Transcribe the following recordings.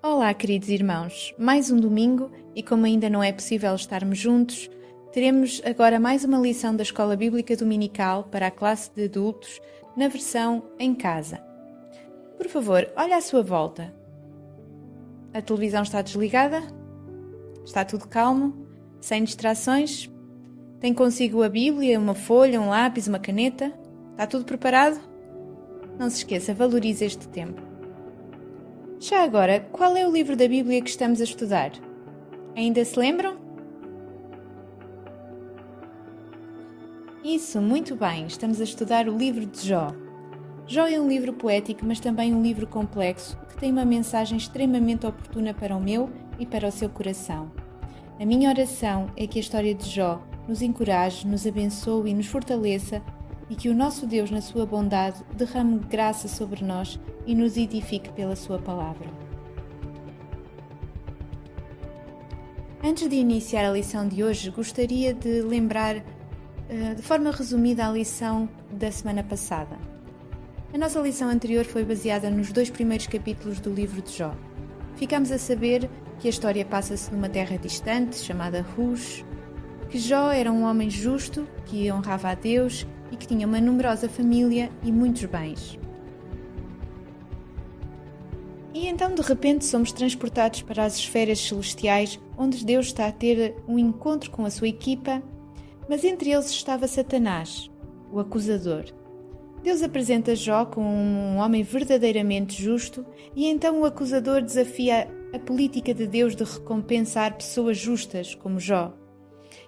Olá, queridos irmãos. Mais um domingo e como ainda não é possível estarmos juntos, teremos agora mais uma lição da Escola Bíblica Dominical para a classe de adultos na versão em casa. Por favor, olhe à sua volta. A televisão está desligada? Está tudo calmo? Sem distrações? Tem consigo a Bíblia, uma folha, um lápis, uma caneta? Está tudo preparado? Não se esqueça, valorize este tempo. Já agora, qual é o livro da Bíblia que estamos a estudar? Ainda se lembram? Isso, muito bem, estamos a estudar o livro de Jó. Jó é um livro poético, mas também um livro complexo, que tem uma mensagem extremamente oportuna para o meu e para o seu coração. A minha oração é que a história de Jó nos encoraje, nos abençoe e nos fortaleça e que o nosso Deus, na sua bondade, derrame graça sobre nós e nos edifique pela sua palavra. Antes de iniciar a lição de hoje, gostaria de lembrar de forma resumida a lição da semana passada. A nossa lição anterior foi baseada nos 2 primeiros capítulos do livro de Jó. Ficamos a saber que a história passa-se numa terra distante, chamada Uz, que Jó era um homem justo, que honrava a Deus e que tinha uma numerosa família e muitos bens. E então, de repente, somos transportados para as esferas celestiais, onde Deus está a ter um encontro com a sua equipa, mas entre eles estava Satanás, o acusador. Deus apresenta Jó como um homem verdadeiramente justo e então o acusador desafia a política de Deus de recompensar pessoas justas como Jó.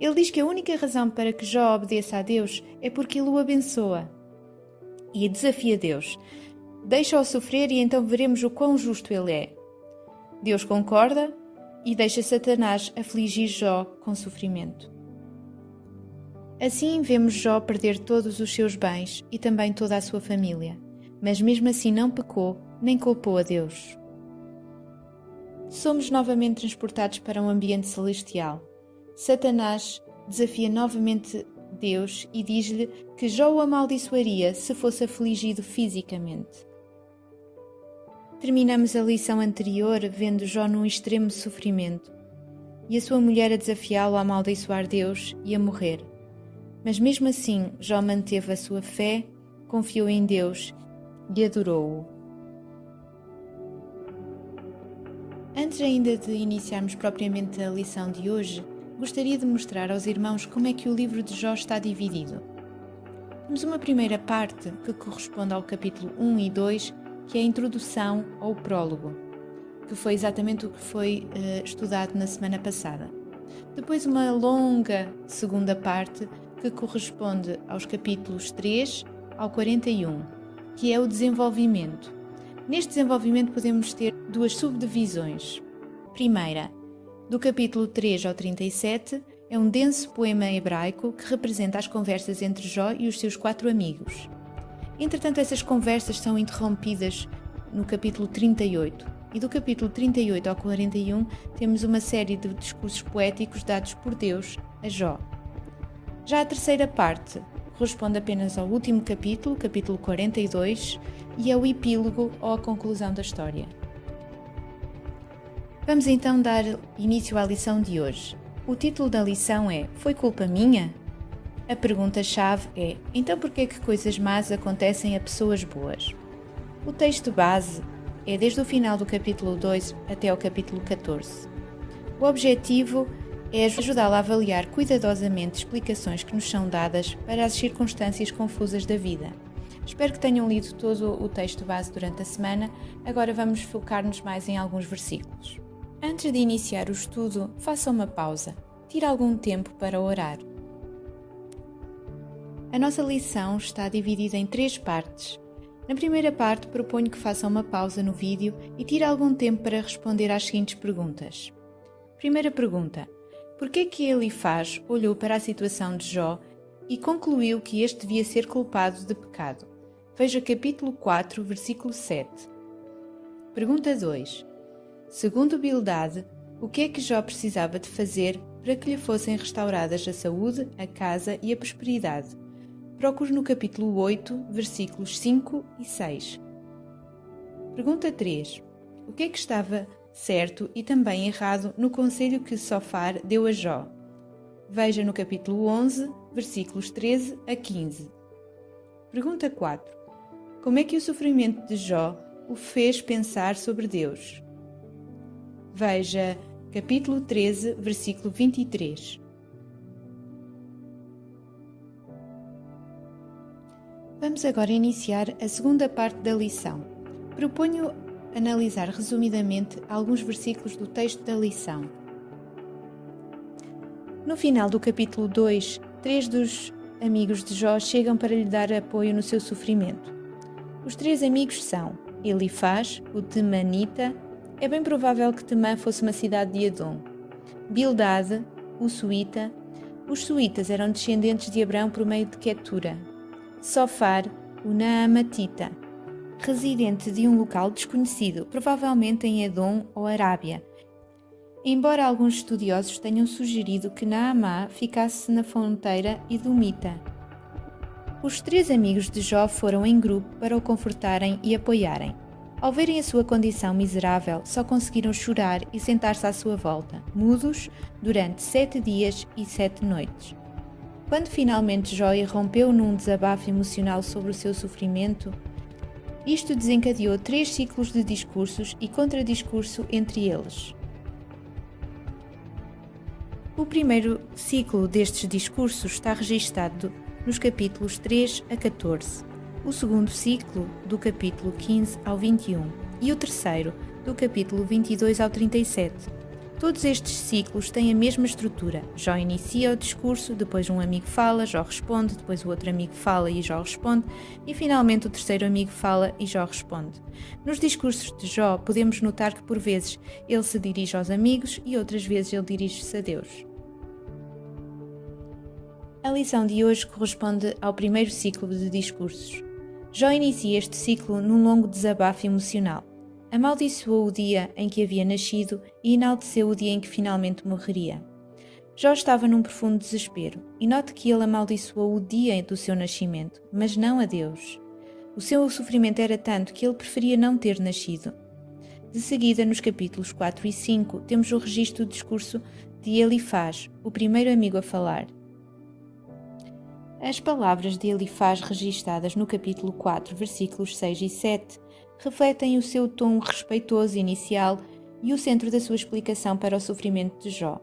Ele diz que a única razão para que Jó obedeça a Deus é porque ele o abençoa. E desafia Deus. Deixa-o sofrer e então veremos o quão justo ele é. Deus concorda e deixa Satanás afligir Jó com sofrimento. Assim vemos Jó perder todos os seus bens e também toda a sua família, mas mesmo assim não pecou nem culpou a Deus. Somos novamente transportados para um ambiente celestial. Satanás desafia novamente Deus e diz-lhe que Jó o amaldiçoaria se fosse afligido fisicamente. Terminamos a lição anterior vendo Jó num extremo sofrimento e a sua mulher a desafiá-lo a amaldiçoar Deus e a morrer. Mas mesmo assim, Jó manteve a sua fé, confiou em Deus e adorou-o. Antes ainda de iniciarmos propriamente a lição de hoje, gostaria de mostrar aos irmãos como é que o livro de Jó está dividido. Temos uma primeira parte que corresponde ao capítulo 1 e 2, que é a introdução ou prólogo, que foi exatamente o que foi estudado na semana passada. Depois uma longa segunda parte que corresponde aos capítulos 3 ao 41, que é o desenvolvimento. Neste desenvolvimento podemos ter 2 subdivisões. Primeira, do capítulo 3 ao 37, é um denso poema hebraico que representa as conversas entre Jó e os seus 4 amigos. Entretanto, essas conversas são interrompidas no capítulo 38, e do capítulo 38 ao 41 temos uma série de discursos poéticos dados por Deus a Jó. Já a terceira parte corresponde apenas ao último capítulo, capítulo 42, e ao epílogo ou à conclusão da história. Vamos então dar início à lição de hoje. O título da lição é Foi culpa minha? A pergunta-chave é então por que é que coisas más acontecem a pessoas boas? O texto base é desde o final do capítulo 2 até ao capítulo 14. O objetivo é ajudá-la a avaliar cuidadosamente explicações que nos são dadas para as circunstâncias confusas da vida. Espero que tenham lido todo o texto base durante a semana, agora vamos focar-nos mais em alguns versículos. Antes de iniciar o estudo, faça uma pausa, tire algum tempo para orar. A nossa lição está dividida em 3 partes. Na primeira parte, proponho que faça uma pausa no vídeo e tire algum tempo para responder às seguintes perguntas. Primeira pergunta: por que é que Elifaz olhou para a situação de Jó e concluiu que este devia ser culpado de pecado? Veja capítulo 4, versículo 7. Pergunta 2. Segundo Bildade, o que é que Jó precisava de fazer para que lhe fossem restauradas a saúde, a casa e a prosperidade? Procure no capítulo 8, versículos 5 e 6. Pergunta 3. O que é que estava certo e também errado no conselho que Sofar deu a Jó. Veja no capítulo 11, versículos 13 a 15. Pergunta 4. Como é que o sofrimento de Jó o fez pensar sobre Deus? Veja capítulo 13, versículo 23. Vamos agora iniciar a segunda parte da lição. Proponho analisar resumidamente alguns versículos do texto da lição. No final do capítulo 2, 3 dos amigos de Jó chegam para lhe dar apoio no seu sofrimento. Os 3 amigos são Elifaz, o temanita, é bem provável que Temã fosse uma cidade de Edom; Bildade, o suíta, os suítas eram descendentes de Abrão por meio de Quetura; Sofar, o naamatita, residente de um local desconhecido, provavelmente em Edom ou Arábia, embora alguns estudiosos tenham sugerido que Naamá ficasse na fronteira edomita. Os 3 amigos de Jó foram em grupo para o confortarem e apoiarem. Ao verem a sua condição miserável, só conseguiram chorar e sentar-se à sua volta, mudos, durante 7 dias e 7 noites. Quando finalmente Jó irrompeu num desabafo emocional sobre o seu sofrimento, isto desencadeou 3 ciclos de discursos e contradiscurso entre eles. O primeiro ciclo destes discursos está registado nos capítulos 3 a 14, o segundo ciclo do capítulo 15 ao 21 e o terceiro do capítulo 22 ao 37. Todos estes ciclos têm a mesma estrutura. Jó inicia o discurso, depois um amigo fala, Jó responde, depois o outro amigo fala e Jó responde, e finalmente o terceiro amigo fala e Jó responde. Nos discursos de Jó podemos notar que por vezes ele se dirige aos amigos e outras vezes ele dirige-se a Deus. A lição de hoje corresponde ao primeiro ciclo de discursos. Jó inicia este ciclo num longo desabafo emocional. Amaldiçoou o dia em que havia nascido e enalteceu o dia em que finalmente morreria. Jó estava num profundo desespero, e note que ele amaldiçoou o dia do seu nascimento, mas não a Deus. O seu sofrimento era tanto que ele preferia não ter nascido. De seguida, nos capítulos 4 e 5, temos o registro do discurso de Elifaz, o primeiro amigo a falar. As palavras de Elifaz registadas no capítulo 4, versículos 6 e 7, refletem o seu tom respeitoso inicial e o centro da sua explicação para o sofrimento de Jó.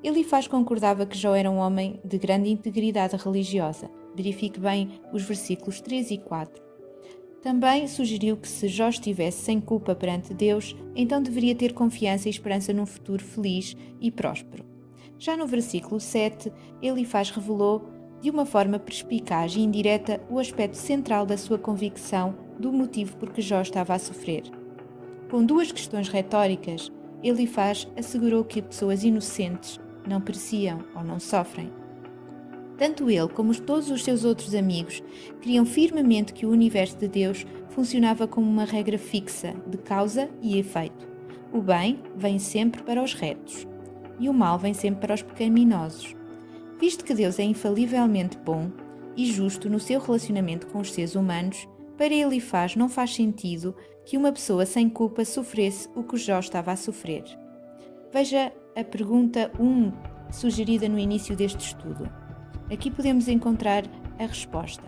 Elifaz concordava que Jó era um homem de grande integridade religiosa. Verifique bem os versículos 3 e 4. Também sugeriu que se Jó estivesse sem culpa perante Deus, então deveria ter confiança e esperança num futuro feliz e próspero. Já no versículo 7, Elifaz revelou de uma forma perspicaz e indireta o aspecto central da sua convicção do motivo por que Jó estava a sofrer. Com 2 questões retóricas, Elifaz assegurou que pessoas inocentes não pereciam ou não sofrem. Tanto ele como todos os seus outros amigos criam firmemente que o universo de Deus funcionava como uma regra fixa de causa e efeito. O bem vem sempre para os retos e o mal vem sempre para os pecaminosos. Visto que Deus é infalivelmente bom e justo no seu relacionamento com os seres humanos, para Elifaz não faz sentido que uma pessoa sem culpa sofresse o que Jó estava a sofrer. Veja a pergunta 1, sugerida no início deste estudo. Aqui podemos encontrar a resposta.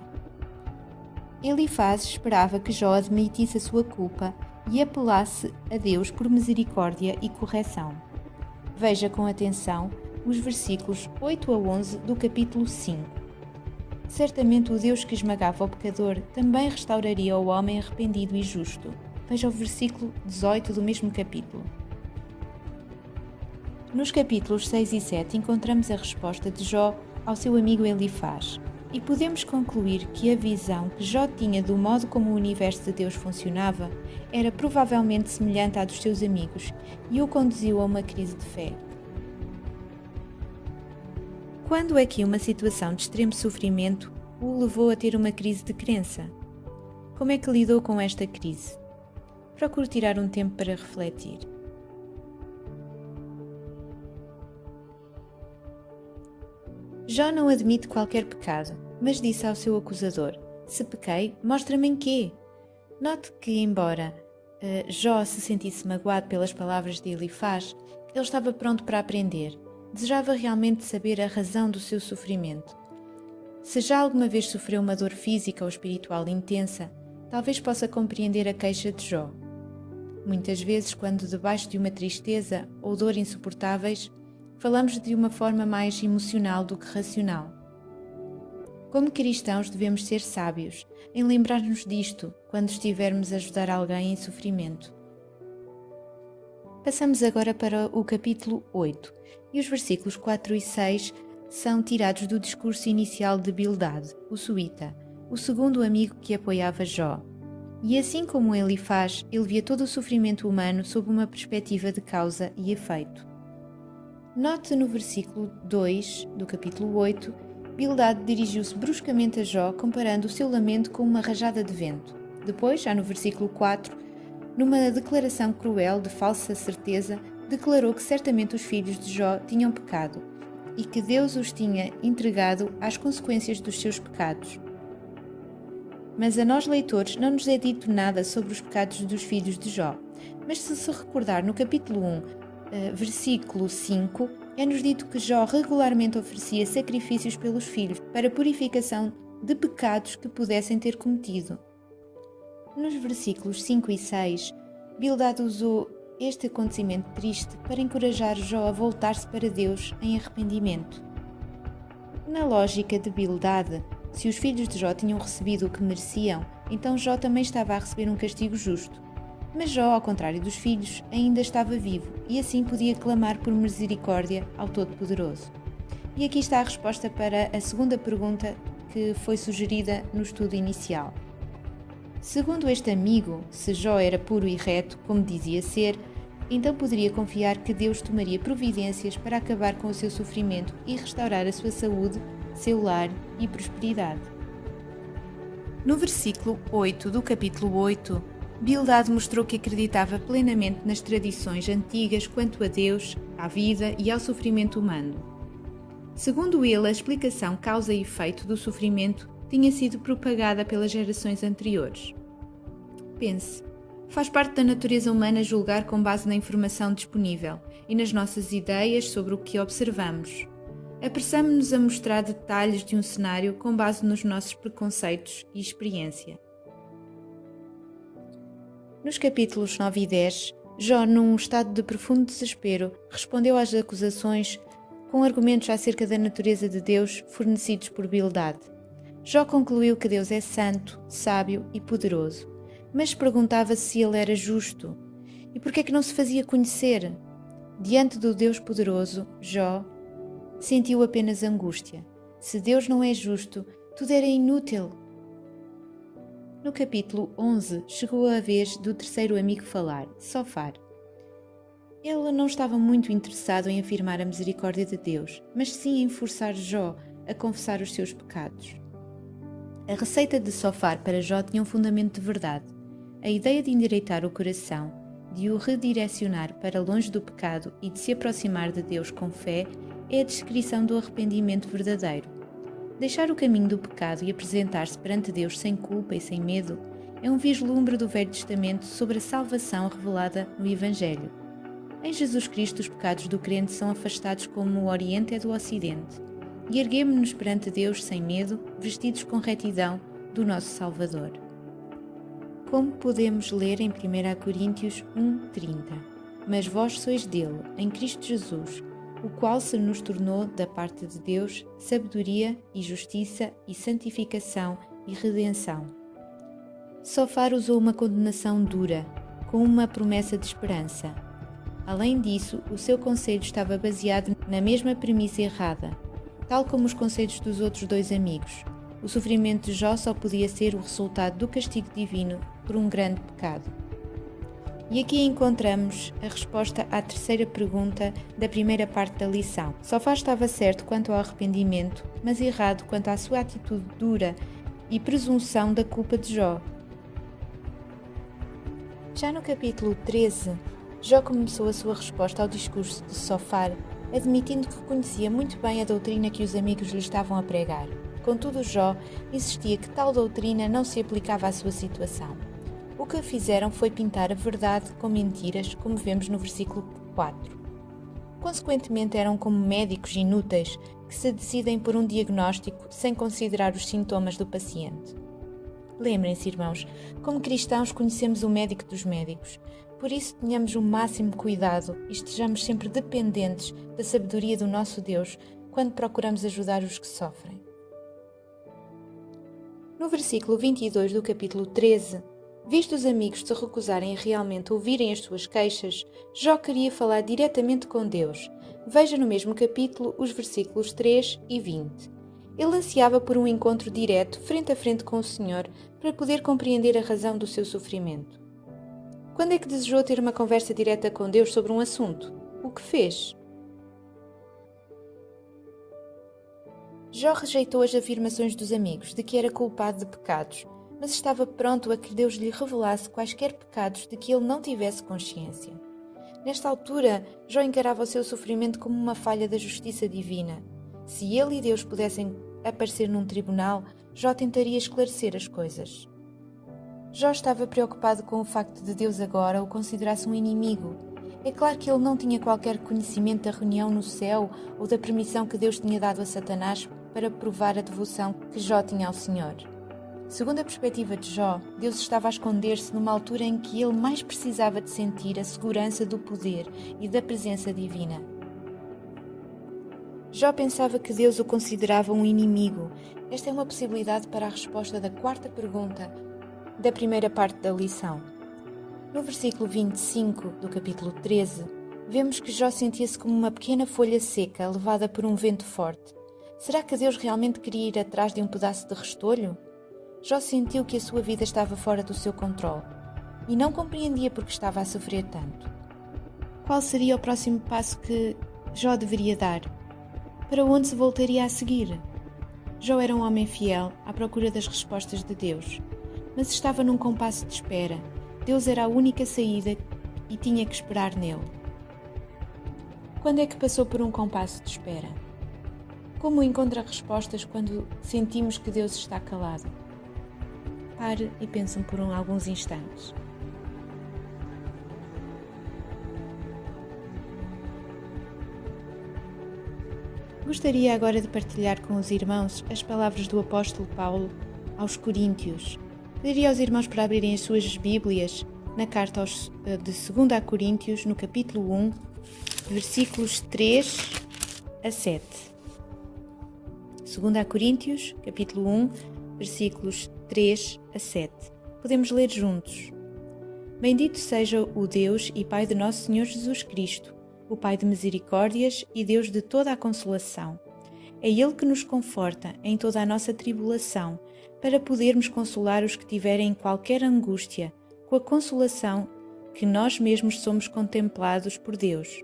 Elifaz esperava que Jó admitisse a sua culpa e apelasse a Deus por misericórdia e correção. Veja com atenção os versículos 8 a 11 do capítulo 5. Certamente o Deus que esmagava o pecador também restauraria o homem arrependido e justo. Veja o versículo 18 do mesmo capítulo. Nos capítulos 6 e 7 encontramos a resposta de Jó ao seu amigo Elifaz e podemos concluir que a visão que Jó tinha do modo como o universo de Deus funcionava era provavelmente semelhante à dos seus amigos e o conduziu a uma crise de fé. Quando é que uma situação de extremo sofrimento o levou a ter uma crise de crença? Como é que lidou com esta crise? Procure tirar um tempo para refletir. Jó não admite qualquer pecado, mas disse ao seu acusador: se pequei, mostra-me em quê? Note que, embora Jó se sentisse magoado pelas palavras de Elifaz, ele estava pronto para aprender. Desejava realmente saber a razão do seu sofrimento. Se já alguma vez sofreu uma dor física ou espiritual intensa, talvez possa compreender a queixa de Jó. Muitas vezes, quando debaixo de uma tristeza ou dor insuportáveis, falamos de uma forma mais emocional do que racional. Como cristãos, devemos ser sábios em lembrar-nos disto quando estivermos a ajudar alguém em sofrimento. Passamos agora para o capítulo 8, e os versículos 4 e 6 são tirados do discurso inicial de Bildade, o suíta, o segundo amigo que apoiava Jó. E assim como Elifaz, ele via todo o sofrimento humano sob uma perspectiva de causa e efeito. Note no versículo 2 do capítulo 8, Bildade dirigiu-se bruscamente a Jó, comparando o seu lamento com uma rajada de vento. Depois, já no versículo 4, numa declaração cruel de falsa certeza, declarou que certamente os filhos de Jó tinham pecado e que Deus os tinha entregado às consequências dos seus pecados. Mas a nós leitores não nos é dito nada sobre os pecados dos filhos de Jó. Mas se recordar no capítulo 1, versículo 5, é-nos dito que Jó regularmente oferecia sacrifícios pelos filhos para purificação de pecados que pudessem ter cometido. Nos versículos 5 e 6, Bildade usou este acontecimento triste para encorajar Jó a voltar-se para Deus em arrependimento. Na lógica de Bildade, se os filhos de Jó tinham recebido o que mereciam, então Jó também estava a receber um castigo justo. Mas Jó, ao contrário dos filhos, ainda estava vivo e assim podia clamar por misericórdia ao Todo-Poderoso. E aqui está a resposta para a segunda pergunta que foi sugerida no estudo inicial. Segundo este amigo, se Jó era puro e reto, como dizia ser, então poderia confiar que Deus tomaria providências para acabar com o seu sofrimento e restaurar a sua saúde, seu lar e prosperidade. No versículo 8 do capítulo 8, Bildade mostrou que acreditava plenamente nas tradições antigas quanto a Deus, à vida e ao sofrimento humano. Segundo ele, a explicação causa e efeito do sofrimento tinha sido propagada pelas gerações anteriores. Pense, faz parte da natureza humana julgar com base na informação disponível e nas nossas ideias sobre o que observamos. Apressamo-nos a mostrar detalhes de um cenário com base nos nossos preconceitos e experiência. Nos capítulos 9 e 10, Jó, num estado de profundo desespero, respondeu às acusações com argumentos acerca da natureza de Deus fornecidos por Bildade. Jó concluiu que Deus é santo, sábio e poderoso, mas perguntava se ele era justo. E por que é que não se fazia conhecer? Diante do Deus poderoso, Jó sentiu apenas angústia. Se Deus não é justo, tudo era inútil. No capítulo 11, chegou a vez do terceiro amigo falar, Sofar. Ele não estava muito interessado em afirmar a misericórdia de Deus, mas sim em forçar Jó a confessar os seus pecados. A receita de Sofar para Jó tinha um fundamento de verdade. A ideia de endireitar o coração, de o redirecionar para longe do pecado e de se aproximar de Deus com fé é a descrição do arrependimento verdadeiro. Deixar o caminho do pecado e apresentar-se perante Deus sem culpa e sem medo é um vislumbre do Velho Testamento sobre a salvação revelada no Evangelho. Em Jesus Cristo, os pecados do crente são afastados como o Oriente é do Ocidente e erguemo-nos perante Deus sem medo, vestidos com retidão do nosso Salvador. Como podemos ler em 1 Coríntios 1:30, mas vós sois dele, em Cristo Jesus, o qual se nos tornou, da parte de Deus, sabedoria e justiça e santificação e redenção. Sofar usou uma condenação dura, com uma promessa de esperança. Além disso, o seu conselho estava baseado na mesma premissa errada, tal como os conselhos dos outros dois amigos. O sofrimento de Jó só podia ser o resultado do castigo divino por um grande pecado. E aqui encontramos a resposta à terceira pergunta da primeira parte da lição. Sofar estava certo quanto ao arrependimento, mas errado quanto à sua atitude dura e presunção da culpa de Jó. Já no capítulo 13, Jó começou a sua resposta ao discurso de Sofar, admitindo que conhecia muito bem a doutrina que os amigos lhe estavam a pregar. Contudo, Jó insistia que tal doutrina não se aplicava à sua situação. O que fizeram foi pintar a verdade com mentiras, como vemos no versículo 4. Consequentemente, eram como médicos inúteis que se decidem por um diagnóstico sem considerar os sintomas do paciente. Lembrem-se, irmãos, como cristãos conhecemos o médico dos médicos. Por isso, tenhamos o máximo cuidado e estejamos sempre dependentes da sabedoria do nosso Deus quando procuramos ajudar os que sofrem. No versículo 22 do capítulo 13, visto os amigos se recusarem a realmente ouvirem as suas queixas, Jó queria falar diretamente com Deus. Veja no mesmo capítulo os versículos 3 e 20. Ele ansiava por um encontro direto, frente a frente com o Senhor, para poder compreender a razão do seu sofrimento. Quando é que desejou ter uma conversa direta com Deus sobre um assunto? O que fez? Jó rejeitou as afirmações dos amigos de que era culpado de pecados, mas estava pronto a que Deus lhe revelasse quaisquer pecados de que ele não tivesse consciência. Nesta altura, Jó encarava o seu sofrimento como uma falha da justiça divina. Se ele e Deus pudessem aparecer num tribunal, Jó tentaria esclarecer as coisas. Jó estava preocupado com o facto de Deus agora o considerasse um inimigo. É claro que ele não tinha qualquer conhecimento da reunião no céu ou da permissão que Deus tinha dado a Satanás para provar a devoção que Jó tinha ao Senhor. Segundo a perspectiva de Jó, Deus estava a esconder-se numa altura em que ele mais precisava de sentir a segurança do poder e da presença divina. Jó pensava que Deus o considerava um inimigo. Esta é uma possibilidade para a resposta da quarta pergunta da primeira parte da lição. No versículo 25 do capítulo 13, vemos que Jó sentia-se como uma pequena folha seca levada por um vento forte. Será que Deus realmente queria ir atrás de um pedaço de restolho? Jó sentiu que a sua vida estava fora do seu controle e não compreendia por que estava a sofrer tanto. Qual seria o próximo passo que Jó deveria dar? Para onde se voltaria a seguir? Jó era um homem fiel à procura das respostas de Deus, mas estava num compasso de espera. Deus era a única saída e tinha que esperar nele. Quando é que passou por um compasso de espera? Como encontra respostas quando sentimos que Deus está calado? Pare e pense por alguns instantes. Gostaria agora de partilhar com os irmãos as palavras do apóstolo Paulo aos Coríntios. Pediria aos irmãos para abrirem as suas Bíblias na carta de 2 a Coríntios, no capítulo 1, versículos 3 a 7. 2 a Coríntios, capítulo 1, versículos 3 a 7. Podemos ler juntos. Bendito seja o Deus e Pai de nosso Senhor Jesus Cristo, o Pai de misericórdias e Deus de toda a consolação. É Ele que nos conforta em toda a nossa tribulação, para podermos consolar os que tiverem qualquer angústia, com a consolação que nós mesmos somos contemplados por Deus.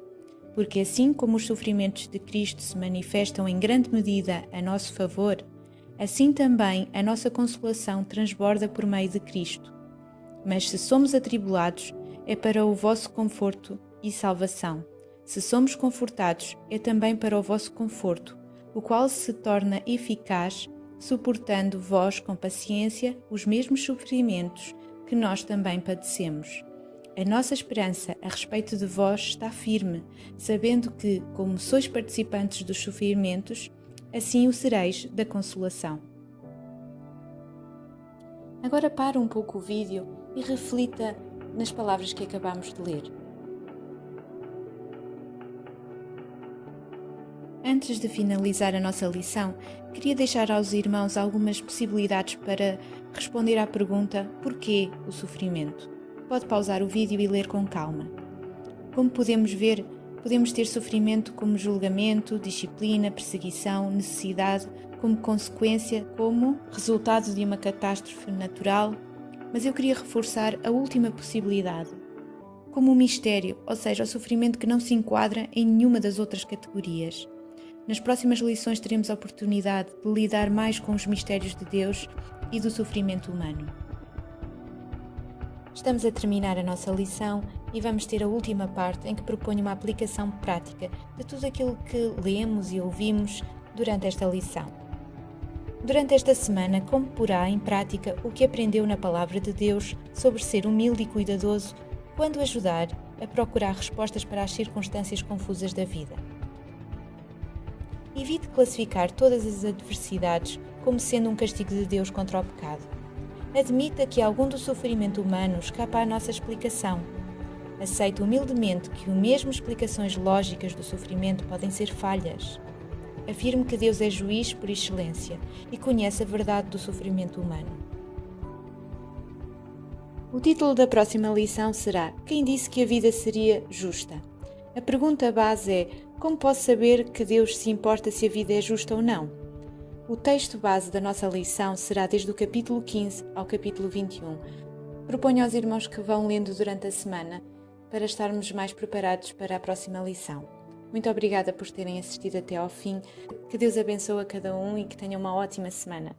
Porque assim como os sofrimentos de Cristo se manifestam em grande medida a nosso favor, assim também a nossa consolação transborda por meio de Cristo. Mas se somos atribulados, é para o vosso conforto e salvação. Se somos confortados, é também para o vosso conforto, o qual se torna eficaz, suportando vós com paciência os mesmos sofrimentos que nós também padecemos. A nossa esperança a respeito de vós está firme, sabendo que, como sois participantes dos sofrimentos, assim o sereis da consolação. Agora pare um pouco o vídeo e reflita nas palavras que acabamos de ler. Antes de finalizar a nossa lição, queria deixar aos irmãos algumas possibilidades para responder à pergunta: porquê o sofrimento? Pode pausar o vídeo e ler com calma. Como podemos ver, podemos ter sofrimento como julgamento, disciplina, perseguição, necessidade, como consequência, como resultado de uma catástrofe natural, mas eu queria reforçar a última possibilidade, como um mistério, ou seja, o sofrimento que não se enquadra em nenhuma das outras categorias. Nas próximas lições teremos a oportunidade de lidar mais com os mistérios de Deus e do sofrimento humano. Estamos a terminar a nossa lição e vamos ter a última parte em que proponho uma aplicação prática de tudo aquilo que lemos e ouvimos durante esta lição. Durante esta semana, como porá em prática o que aprendeu na Palavra de Deus sobre ser humilde e cuidadoso quando ajudar a procurar respostas para as circunstâncias confusas da vida? Evite classificar todas as adversidades como sendo um castigo de Deus contra o pecado. Admita que algum do sofrimento humano escapa à nossa explicação. Aceite humildemente que mesmo explicações lógicas do sofrimento podem ser falhas. Afirme que Deus é juiz por excelência e conhece a verdade do sofrimento humano. O título da próxima lição será Quem disse que a vida seria justa? A pergunta base é: como posso saber que Deus se importa se a vida é justa ou não? O texto base da nossa lição será desde o capítulo 15 ao capítulo 21. Proponho aos irmãos que vão lendo durante a semana para estarmos mais preparados para a próxima lição. Muito obrigada por terem assistido até ao fim. Que Deus abençoe a cada um e que tenham uma ótima semana.